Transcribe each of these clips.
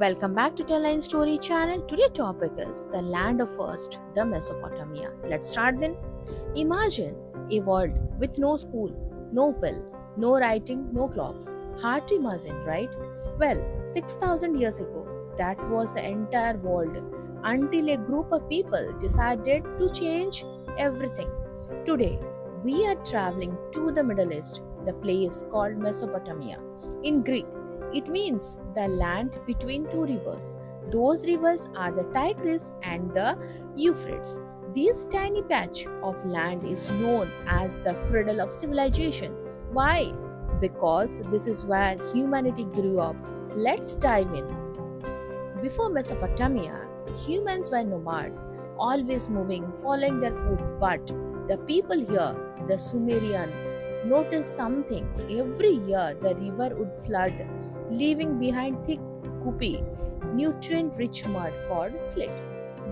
Welcome back to Tell Line Story channel. Today topic is the land of first, the Mesopotamia. Let's start then. Imagine a world with no school, no well, no writing, no clocks. Hard to imagine, right? Well, 6,000 years ago, that was the entire world until a group of people decided to change everything. Today, we are traveling to the Middle East, the place called Mesopotamia. In Greek, it means the land between two rivers. Those rivers are the Tigris and the Euphrates. This tiny patch of land is known as the cradle of civilization. Why? Because this is where humanity grew up. Let's dive in. Before Mesopotamia, humans were nomad, always moving, following their food. But the people here, the Sumerian, noticed something. Every year, the river would flood, leaving behind thick goopy, nutrient-rich mud called slit.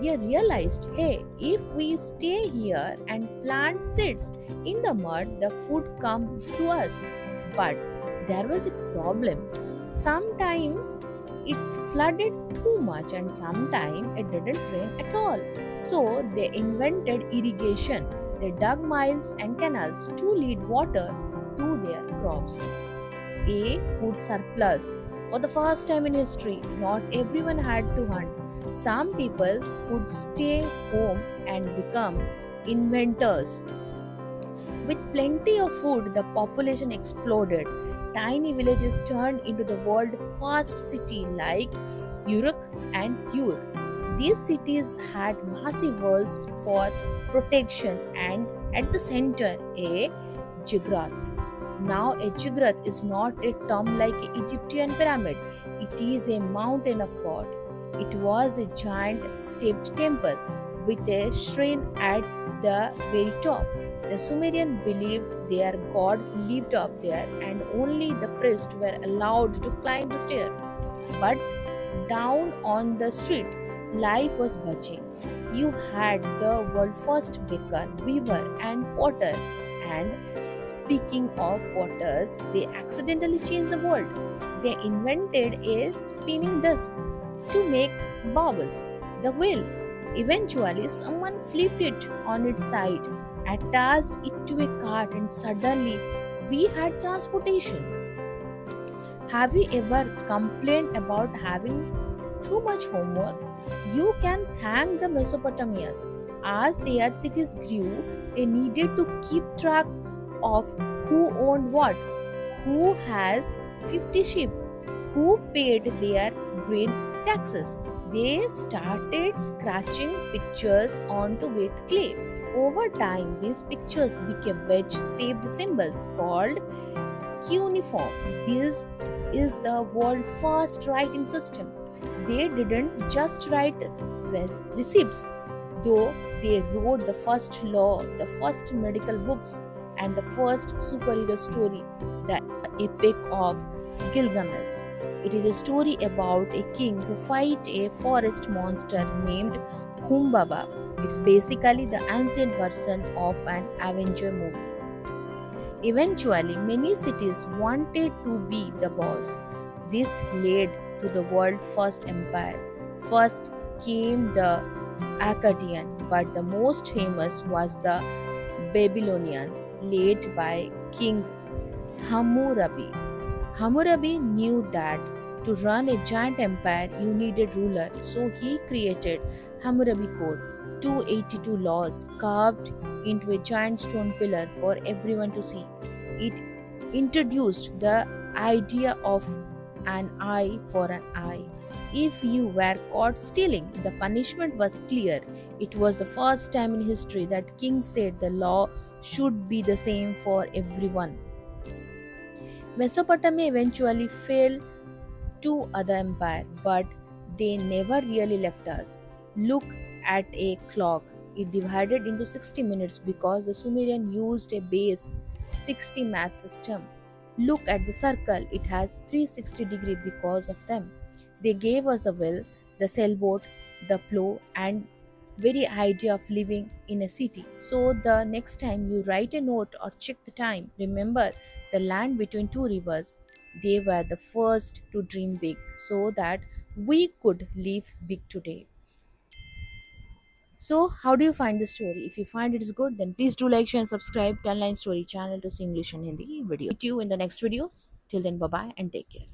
They realized, hey, if we stay here and plant seeds in the mud, the food come to us. But there was a problem. Sometimes it flooded too much and sometimes it didn't rain at all. So they invented irrigation. They dug miles and canals to lead water to their crops. A food surplus. For the first time in history, not everyone had to hunt. Some people would stay home and become inventors. With plenty of food, the population exploded. Tiny villages turned into the world's first city like Uruk and Ur. These cities had massive walls for protection and at the center a ziggurat. Now a ziggurat is not a tomb like an Egyptian pyramid. It is a mountain of God. It was a giant stepped temple with a shrine at the very top. The Sumerian believed their god lived up there and only the priests were allowed to climb the stair. But down on the street, life was budging. You had the world's first baker, weaver, and potter. And speaking of potters, they accidentally changed the world. They invented a spinning disc to make bubbles. The wheel. Eventually, someone flipped it on its side, attached it to a cart, and suddenly we had transportation. Have you ever complained about having too much homework? You can thank the Mesopotamians. As their cities grew, they needed to keep track of who owned what, who has 50 sheep, who paid their grain taxes. They started scratching pictures onto wet clay. Over time, these pictures became wedge-shaped symbols called cuneiform. This is the world's first writing system. They didn't just write receipts, though they wrote the first law, the first medical books, and the first superhero story, the Epic of Gilgamesh. It is a story about a king who fights a forest monster named Humbaba. It's basically the ancient version of an Avenger movie. Eventually, many cities wanted to be the boss. This led to the world's first empire. First came the Akkadian, but the most famous was the Babylonians, led by King Hammurabi. Hammurabi knew that to run a giant empire you needed ruler, so he created Hammurabi Code, 282 laws carved into a giant stone pillar for everyone to see. It introduced the idea of an eye for an eye. If you were caught stealing, the punishment was clear. It was the first time in history that kings said the law should be the same for everyone. Mesopotamia eventually fell to other empires, but they never really left us. Look at a clock. It divided into 60 minutes because the Sumerian used a base 60 math system. Look at the circle. It has 360 degree because of them. They gave us the wheel, the sailboat, the plow, and very idea of living in a city. So the next time you write a note or check the time, remember the land between two rivers. They were the first to dream big so that we could live big today. So, how do you find the story? If you find it is good, then please do like, share, and subscribe to Online Story channel to see English and Hindi video. Meet you in the next videos. Till then, bye bye and take care.